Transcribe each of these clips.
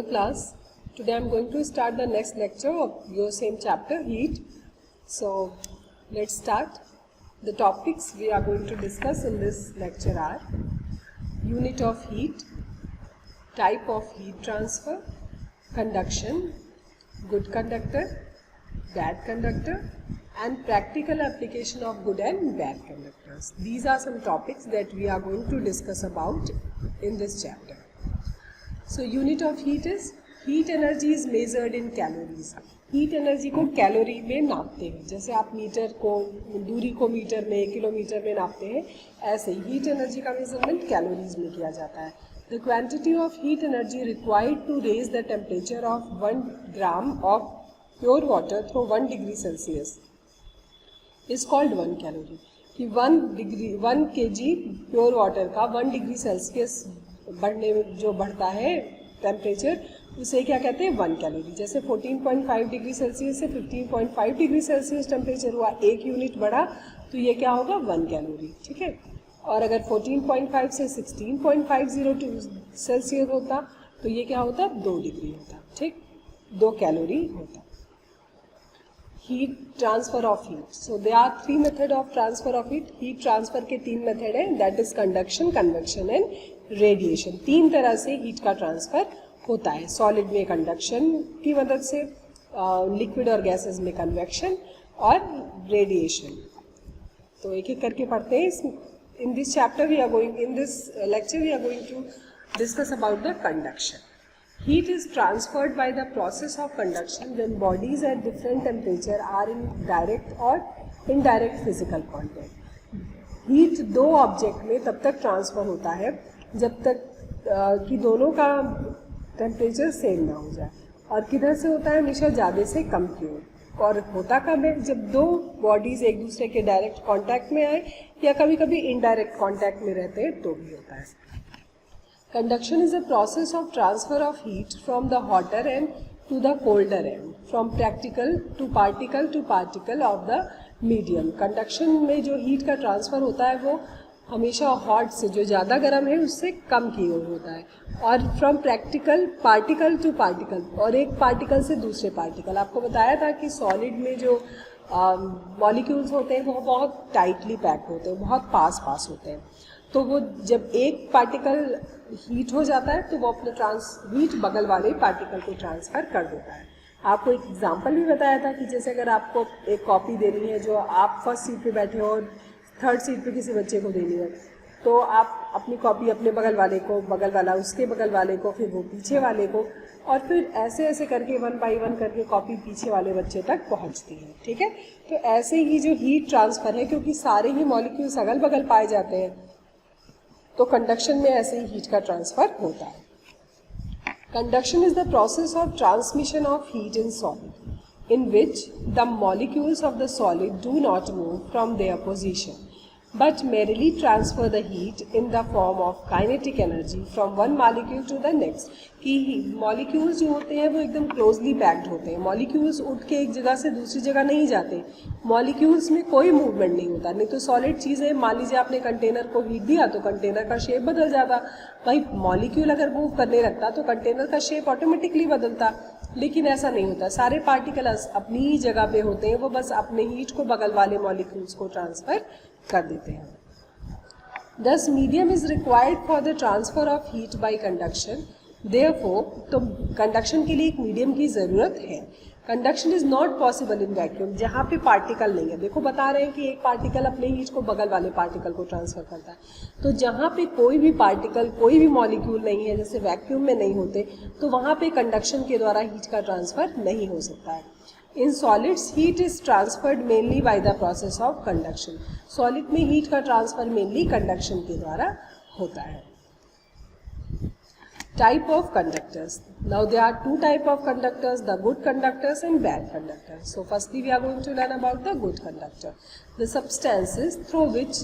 class. Today I am going to start the next lecture of your same chapter, heat. So let's start. The topics we are going to discuss in this lecture are unit of heat, type of heat transfer, conduction, good conductor, bad conductor, and practical application of good and bad conductors. These are some topics that we are going to discuss about in this chapter. So unit of heat is heat energy is measured in calories. Heat energy को calorie में नापते हैं. जैसे आप metre को, दूरी को metre में, किलोमीटर में नापते हैं, ऐसे ही हीट एनर्जी का मेजरमेंट कैलोरीज में किया जाता है. The quantity of heat energy required to raise the temperature of 1 gram of pure water through 1 degree Celsius is called 1 calorie. कि 1 kg प्योर वाटर का 1 डिग्री सेल्सियस बढ़ने में जो बढ़ता है टेम्परेचर, उसे क्या कहते हैं 1 कैलोरी. जैसे 14.5 डिग्री सेल्सियस से 15.5 डिग्री सेल्सियस टेम्परेचर हुआ, 1 यूनिट बढ़ा, तो ये क्या होगा 1 कैलोरी. ठीक है. और अगर 14.5 से 16.502 सेल्सियस होता तो ये क्या होता 2 डिग्री होता. ठीक, 2 कैलोरी होता. Heat transfer of heat. So they are 3 method of transfer of heat. Heat transfer के 3 मेथड हैं, that is conduction, convection and radiation. 3 तरह से हीट का ट्रांसफर होता है. सॉलिड में कंडक्शन की मदद से, लिक्विड और गैसेस में कन्वेक्शन और रेडिएशन. तो एक एक करके पढ़ते हैं. In this chapter we are going, in this lecture we are going to discuss about the conduction. Heat is transferred by the process of conduction when bodies at different temperature are in direct or indirect physical contact. Heat दो object में तब तक transfer होता है जब तक कि दोनों का टेम्परेचर सेम ना हो जाए. और किधर से होता है? हमेशा ज़्यादा से कम की ओर. और होता कब है? जब दो बॉडीज एक दूसरे के डायरेक्ट कांटेक्ट में आए या कभी कभी इनडायरेक्ट कांटेक्ट में रहते हैं तो भी होता है. Conduction is a process of transfer of heat from the hotter end to the colder end, from particle of the medium. Conduction में जो heat का ट्रांसफ़र होता है वो हमेशा हॉट से, जो ज़्यादा गर्म है, उससे कम की ओर होता है. और फ्रॉम पार्टिकल टू पार्टिकल, और एक पार्टिकल से दूसरे पार्टिकल. आपको बताया था कि सॉलिड में जो मॉलिक्यूल्स होते हैं वो बहुत टाइटली पैक होते हैं, बहुत पास होते हैं. तो वो जब एक पार्टिकल हीट हो जाता है तो वो अपने हीट बगल वाले पार्टिकल को ट्रांसफ़र कर देता है. आपको एक एग्जांपल भी बताया था कि जैसे अगर आपको एक कॉपी देनी है, जो आप फर्स्ट सीट पे बैठे हो और थर्ड सीट पे किसी बच्चे को देनी है, तो आप अपनी कॉपी अपने बगल वाले को, बगल वाला उसके बगल वाले को, फिर वो पीछे वाले को, और फिर ऐसे ऐसे करके 1 बाई 1 करके कॉपी पीछे वाले बच्चे तक पहुंचती है. ठीक है. तो ऐसे ही जो हीट ट्रांसफ़र है, क्योंकि सारे ही मॉलिक्यूल्स अगल बगल पाए जाते हैं, तो कंडक्शन में ऐसे ही हीट का ट्रांसफ़र होता है. Conduction is the process of transmission of heat in solid in which the molecules of the solid do not move from their position but merely transfer the heat in the form of kinetic energy from one molecule to the next. कि molecules जो होते हैं वो एकदम closely packed होते हैं. Molecules उठ के एक जगह से दूसरी जगह नहीं जाते. मॉलिक्यूल्स में कोई मूवमेंट नहीं होता. नहीं तो सॉलिड चीज़ें, मान लीजिए आपने कंटेनर को हीट दिया तो कंटेनर का शेप बदल जाता. भाई मॉलिक्यूल अगर मूव करने लगता तो कंटेनर का शेप ऑटोमेटिकली बदलता. लेकिन ऐसा नहीं होता. सारे पार्टिकल्स अपनी ही जगह पे होते हैं, वो बस अपने हीट को बगल वाले मॉलिक्यूल्स को ट्रांसफ़र कर देते हैं. Thus medium is required for the transfer of heat by conduction. Therefore, तो कंडक्शन के लिए एक मीडियम की ज़रूरत है. Conduction is not possible in vacuum, जहाँ पे पार्टिकल नहीं है. देखो बता रहे हैं कि एक पार्टिकल अपने हीट को बगल वाले पार्टिकल को ट्रांसफ़र करता है. तो जहाँ पे कोई भी पार्टिकल, कोई भी मॉलिक्यूल नहीं है, जैसे वैक्यूम में नहीं होते, तो वहाँ पे कंडक्शन के द्वारा हीट का ट्रांसफ़र नहीं हो सकता है. In solids heat is transferred mainly by the process of conduction. Solid में हीट का ट्रांसफ़र मेनली कंडक्शन के द्वारा होता है. Type of conductors. Now there are 2 type of conductors, the good conductors and bad conductors. So firstly we are going to learn about the good conductor. The substances through which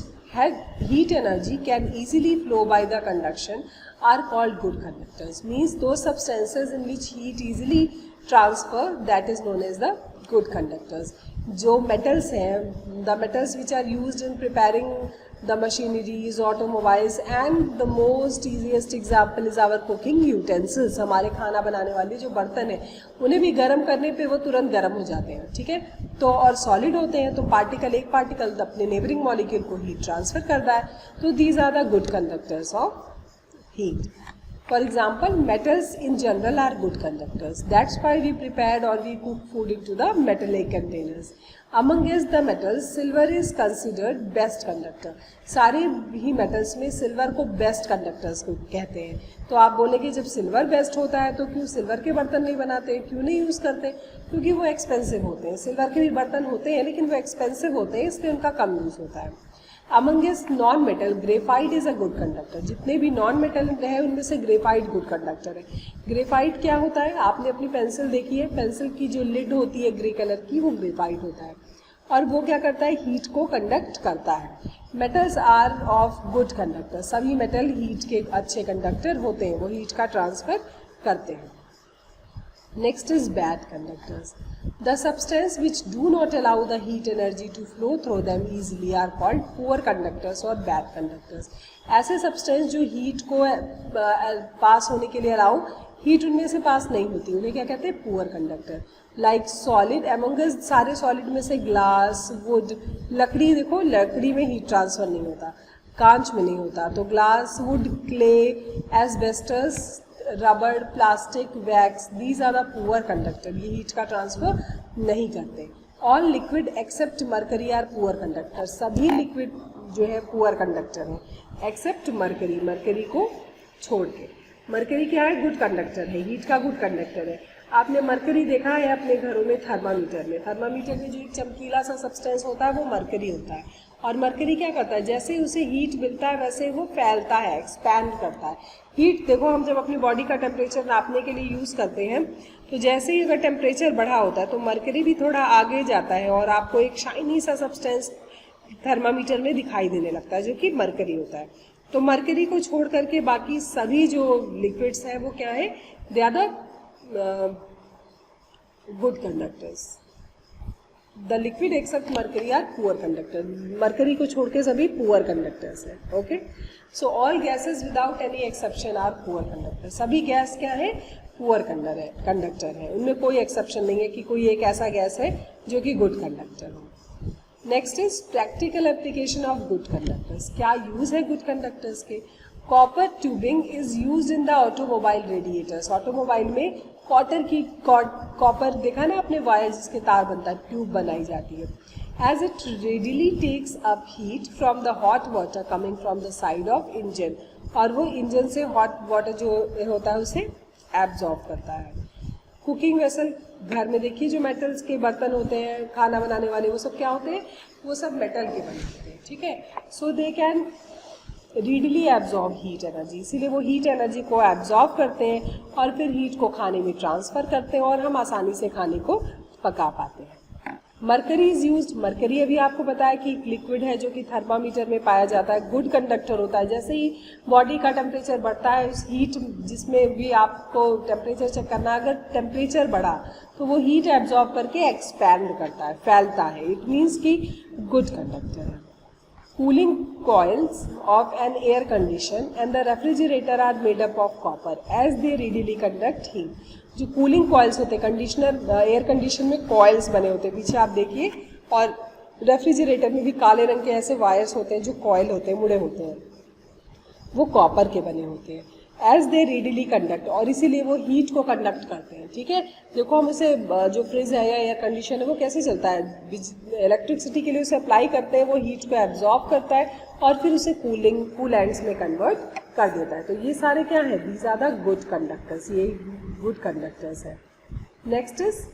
heat energy can easily flow by the conduction are called good conductors. Means those substances in which heat easily transfer, that is known as the good conductors. जो metals हैं, the metals which are used in preparing the machineries, automobiles, and the most easiest example is our cooking utensils. हमारे खाना बनाने वाले जो बर्तन हैं उन्हें भी गर्म करने पे वो तुरंत गर्म हो जाते हैं, ठीक है. तो और सॉलिड होते हैं तो पार्टिकल, एक पार्टिकल अपने नेबरिंग मॉलिक्यूल को हीट ट्रांसफर करता है. तो these are the good conductors of heat. For example, metals in general are good conductors. That's why we prepared or we cook food into the metallic containers. Amongst the metals, silver is considered best conductor. सारे ही metals में silver को best conductors को कहते हैं. तो आप बोलेंगे जब silver best होता है तो क्यों silver के बर्तन नहीं बनाते, क्यों नहीं यूज़ करते? क्योंकि वो expensive होते हैं. silver के भी बर्तन होते हैं लेकिन वो expensive होते हैं, इसलिए उनका कम यूज़ होता है. Amongst non metal, graphite is a good conductor. जितने भी नॉन मेटल है उनमें से ग्रेफाइट गुड कंडक्टर है. ग्रेफाइट क्या होता है? आपने अपनी पेंसिल देखी है, पेंसिल की जो लिड होती है ग्रे कलर की, वो ग्रेफाइट होता है और वो क्या करता है? हीट को कंडक्ट करता है. Metals are of good conductor. सभी मेटल हीट के अच्छे कंडक्टर होते हैं, वो हीट का ट्रांसफर करते हैं. Next is bad conductors. The substance which do not allow the heat energy to flow through them easily are called poor conductors or bad conductors. ऐसे substance जो heat को पास होने के लिए allow, heat उनमें से पास नहीं होती, उन्हें क्या कहते हैं? poor conductor. Like solid, among us सारे solid में से glass, wood, लकड़ी, देखो लकड़ी में heat transfer नहीं होता, कांच में नहीं होता. तो glass, wood, clay, asbestos, रबड़, plastic, wax, these are the poor conductor. ये हीट का ट्रांसफर नहीं करते. All liquid except mercury are poor conductor. सभी लिक्विड जो है पुअर कंडक्टर हैं एक्सेप्ट मरकरी, मरकरी को छोड़ के. मरकरी क्या है? गुड कंडक्टर है, हीट का गुड कंडक्टर है. आपने मरकरी देखा है अपने घरों में थर्मामीटर में. थर्मामीटर में जो एक चमकीला सा सब्सटेंस होता है वो मरकरी होता है. और मरकरी क्या करता है? जैसे ही उसे हीट मिलता है वैसे वो फैलता है, एक्सपैंड करता है. हीट देखो, हम जब अपनी बॉडी का टेम्परेचर नापने के लिए यूज़ करते हैं तो जैसे ही अगर टेम्परेचर बढ़ा होता है तो मरकरी भी थोड़ा आगे जाता है और आपको एक शाइनी सा सब्सटेंस थर्मामीटर में दिखाई देने लगता है जो कि मरकरी होता है. तो मरकरी को छोड़ करके बाकी सभी जो लिक्विड्स हैं वो क्या है? They are the good conductors. The liquid except mercury are poor conductor. Mercury को छोड़ के सभी पुअर कंडक्टर्स हैं. Okay, so all gases without any exception are poor conductor. सभी गैस क्या है? पुअर कंडक्टर है. उनमें कोई एक्सेप्शन नहीं है कि कोई एक ऐसा गैस है जो कि गुड कंडक्टर हो. Next is practical application of good conductors. क्या यूज है गुड कंडक्टर्स के? Copper tubing is use in the automobile radiators. Automobile में कॉपर देखा ना आपने, वायर जिसके तार बनता है, ट्यूब बनाई जाती है. As it readily takes up heat from the hot water coming from the side of engine. और वो इंजन से हॉट वाटर जो होता है उसे एब्जॉर्ब करता है. कुकिंग वेसल, घर में देखिए जो मेटल्स के बर्तन होते हैं खाना बनाने वाले, वो सब क्या होते हैं? वो सब मेटल के बने होते हैं, ठीक है. So they can readily absorb heat energy. इसीलिए वो हीट एनर्जी को एब्जॉर्ब करते हैं और फिर हीट को खाने में ट्रांसफ़र करते हैं और हम आसानी से खाने को पका पाते हैं. Mercury is used. मरकरी अभी आपको बताया कि एक लिक्विड है जो कि थर्मामीटर में पाया जाता है, गुड कंडक्टर होता है. जैसे ही बॉडी का टेम्परेचर बढ़ता है, उस हीट जिसमें भी आपको टेम्परेचर चेक करना, अगर टेम्परेचर बढ़ा तो वो हीट एब्जॉर्ब करके एक्सपैंड करता है, फैलता है. इट मीन्स कि गुड कंडक्टर है. Cooling coils of an air condition and the refrigerator are made up of copper as they readily conduct heat. जो कूलिंग कॉइल्स होते हैं, कंडीशनर, एयर कंडीशन में कॉइल्स बने होते हैं, पीछे आप देखिए. और रेफ्रिजरेटर में भी काले रंग के ऐसे वायर्स होते हैं जो कॉइल होते हैं, मुड़े होते हैं, वो कॉपर के बने होते हैं. एज दे रीडली कंडक्ट, और इसीलिए वो हीट को कंडक्ट करते हैं, ठीक है. देखो हम उसे जो फ्रिज है या एयर कंडीशन है वो कैसे चलता है? इलेक्ट्रिसिटी के लिए उसे अप्लाई करते हैं, वो हीट को एब्जॉर्ब करता है और फिर उसे कूलेंट्स में कन्वर्ट कर देता है. तो ये सारे क्या है? These are the good conductors. ये गुड कंडक्टर्स है. Next is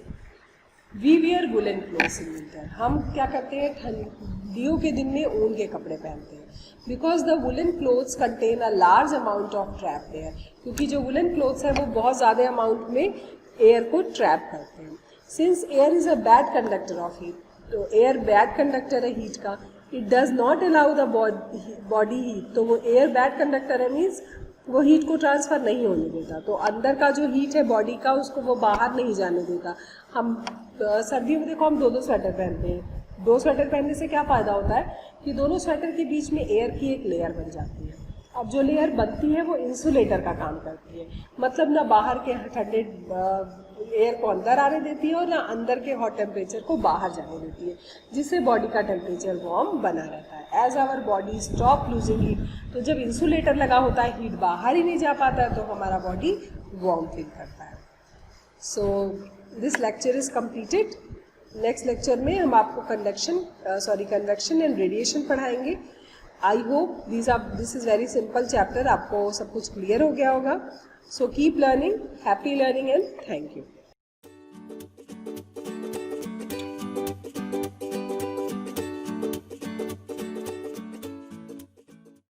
we wear woollen clothes in winter. हम क्या करते हैं? ठंडियों के दिन में ऊन के कपड़े पहनते हैं. Because the woollen clothes contain a large amount of trap air. क्योंकि जो वुलन क्लोथ्स है वो बहुत ज़्यादा अमाउंट में एयर को ट्रैप करते हैं. Since air is a bad conductor of heat, तो एयर बैड कंडक्टर है हीट का. It does not allow the body heat. तो वो एयर बैड कंडक्टर है, मीन्स वो हीट को ट्रांसफ़र नहीं होने देता. तो अंदर का जो हीट है बॉडी का, उसको वो बाहर नहीं जाने देता. हम सर्दियों में देखो हम दो दो स्वेटर पहनते हैं। दो स्वेटर पहनने से क्या फ़ायदा होता है कि दोनों स्वेटर के बीच में एयर की एक लेयर बन जाती है। अब जो लेयर बनती है वो इंसुलेटर का काम करती है, मतलब ना बाहर के ठंडे एयर को अंदर आने देती है और ना अंदर के हॉट टेम्परेचर को बाहर जाने देती है, जिससे बॉडी का टेम्परेचर वार्म बना रहता है। As our body stop losing heat, तो जब इंसुलेटर लगा होता है हीट बाहर ही नहीं जा पाता है, तो हमारा बॉडी वार्म फील करता है। So this lecture is completed. Next lecture में हम आपको कन्वेक्शन एंड रेडिएशन पढ़ाएंगे। I hope this is very simple chapter, आपको सब कुछ क्लियर हो गया होगा। So keep learning, happy learning and thank you.